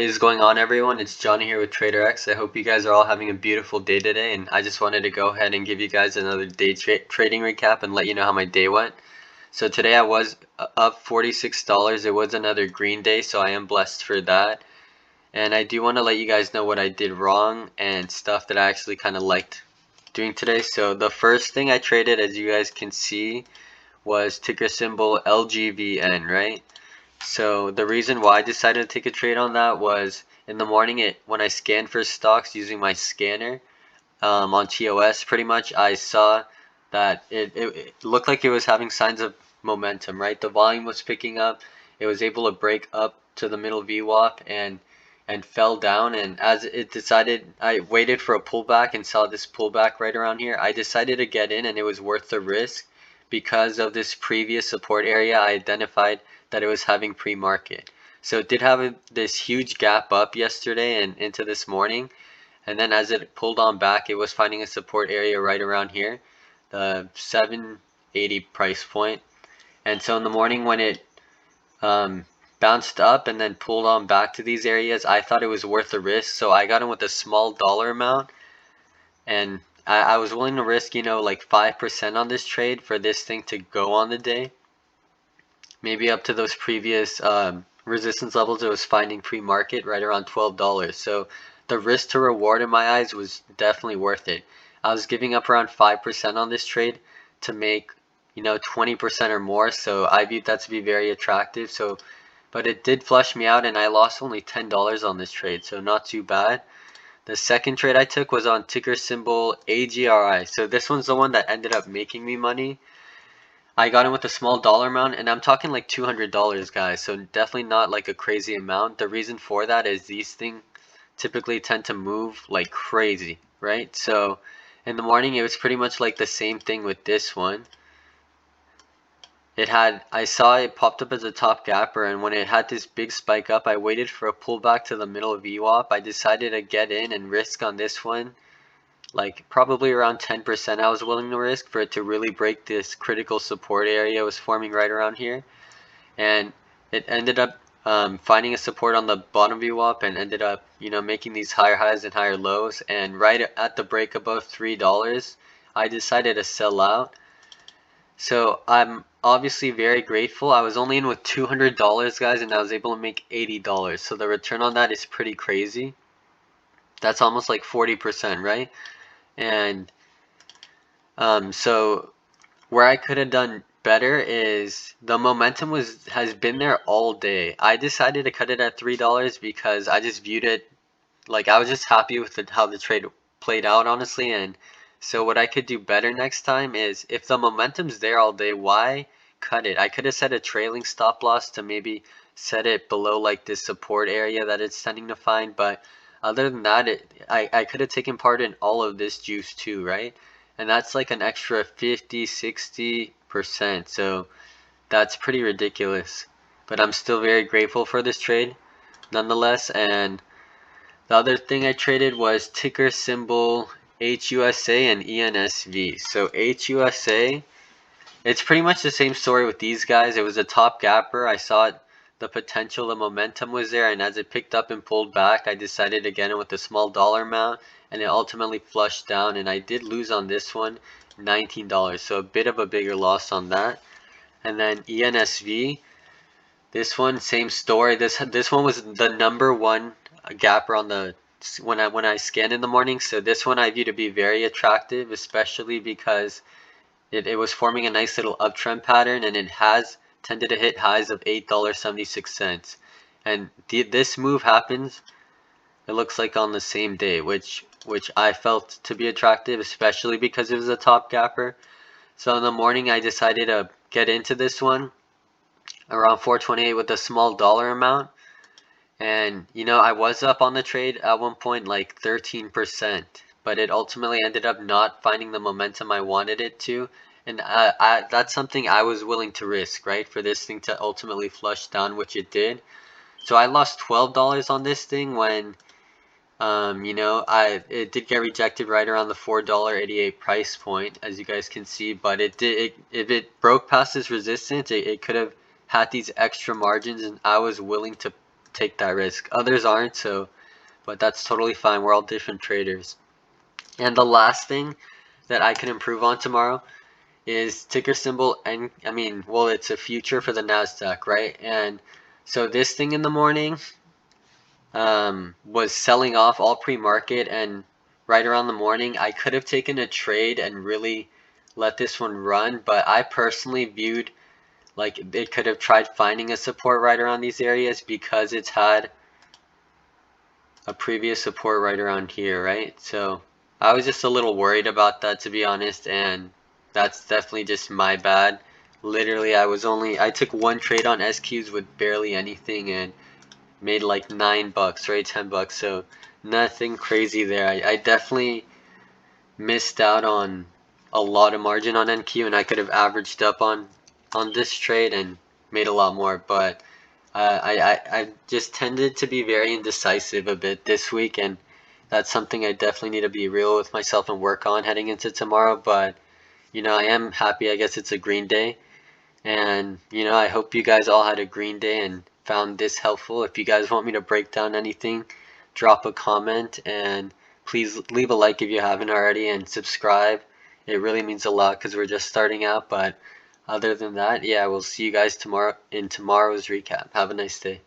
is going on, everyone? It's Johnny here with TraderX. I hope you guys are all having a beautiful day today, and I just wanted to go ahead and give you guys another day trading recap and let you know how my day went. So today I was up $46. It was another green day, so I am blessed for that. And I do want to let you guys know what I did wrong and stuff that I actually kind of liked doing today. So the first thing I traded, as you guys can see, was ticker symbol LGVN, right? So the reason why I decided to take a trade on that was in the morning when I scanned for stocks using my scanner on TOS, pretty much I saw that it looked like it was having signs of momentum, right? The volume was picking up. It was able to break up to the middle VWAP and fell down, and as it decided, I waited for a pullback and saw this pullback right around here. I decided to get in, and it was worth the risk because of this previous support area. I identified that it was having pre-market. So it did have this huge gap up yesterday and into this morning, and then as it pulled on back, it was finding a support area right around here, the 780 price point. And so in the morning when it bounced up and then pulled on back to these areas, I thought it was worth the risk, so I got in with a small dollar amount, and I was willing to risk, like 5% on this trade for this thing to go on the day, maybe up to those previous resistance levels it was finding pre-market right around $12. So the risk to reward in my eyes was definitely worth it. I was giving up around 5% on this trade to make 20% or more, so I viewed that to be very attractive. So but it did flush me out, and I lost only $10 on this trade, so not too bad. The second trade I took was on ticker symbol AGRI. So this one's the one that ended up making me money. I got in with a small dollar amount, and I'm talking like $200, guys, so definitely not like a crazy amount. The reason for that is these things typically tend to move like crazy, right? So in the morning it was pretty much like the same thing with this one. I saw it popped up as a top gapper, and when it had this big spike up, I waited for a pullback to the middle VWAP. I decided to get in and risk on this one, like probably around 10% I was willing to risk for it to really break this critical support area it was forming right around here. And it ended up finding a support on the bottom VWAP and ended up making these higher highs and higher lows, and right at the break above $3 I decided to sell out. So I'm obviously very grateful. I was only in with $200, guys, and I was able to make $80. So the return on that is pretty crazy. That's almost like 40%, right? And so where I could have done better is the momentum has been there all day. I decided to cut it at $3 because I just viewed it like I was just happy with how the trade played out, honestly. And so what I could do better next time is, if the momentum's there all day, why cut it? I could have set a trailing stop loss to maybe set it below like this support area that it's tending to find. But other than that, I could have taken part in all of this juice too, right? And that's like an extra 50-60%. So that's pretty ridiculous. But I'm still very grateful for this trade nonetheless. And the other thing I traded was ticker symbol HUSA and ENSV. So HUSA, it's pretty much the same story with these guys. It was a top gapper. I saw the potential, the momentum was there, and as it picked up and pulled back, I decided to get in with a small dollar amount, and it ultimately flushed down, and I did lose on this one, $19. So a bit of a bigger loss on that. And then ENSV, this one, same story. This one was the number one gapper on the when I scanned in the morning. So this one I view to be very attractive, especially because it was forming a nice little uptrend pattern, and it has tended to hit highs of $8.76. And this move happens, it looks like, on the same day, which I felt to be attractive, especially because it was a top gapper. So in the morning I decided to get into this one around 428 with a small dollar amount. And I was up on the trade at one point like 13%, but it ultimately ended up not finding the momentum I wanted it to. And that's something I was willing to risk, right, for this thing to ultimately flush down, which it did. So I lost $12 on this thing when it did get rejected right around the $4.88 price point, as you guys can see. But if it broke past this resistance, it could have had these extra margins, and I was willing to take that risk. Others aren't, so but that's totally fine. We're all different traders. And the last thing that I can improve on tomorrow is ticker symbol, and well, it's a future for the NASDAQ, right? And so this thing in the morning was selling off all pre-market, and right around the morning I could have taken a trade and really let this one run, but I personally viewed like it could have tried finding a support right around these areas because it's had a previous support right around here, right? So I was just a little worried about that, to be honest, and that's definitely just my bad. Literally, I took one trade on SQs with barely anything and made like $9, right? $10, so nothing crazy there. I definitely missed out on a lot of margin on NQ, and I could have averaged up on this trade and made a lot more, but I just tended to be very indecisive a bit this week, and that's something I definitely need to be real with myself and work on heading into tomorrow. But I am happy. I guess it's a green day, and I hope you guys all had a green day and found this helpful. If you guys want me to break down anything, drop a comment, and please leave a like if you haven't already, and subscribe. It really means a lot because we're just starting out. But other than that, yeah, we'll see you guys tomorrow in tomorrow's recap. Have a nice day.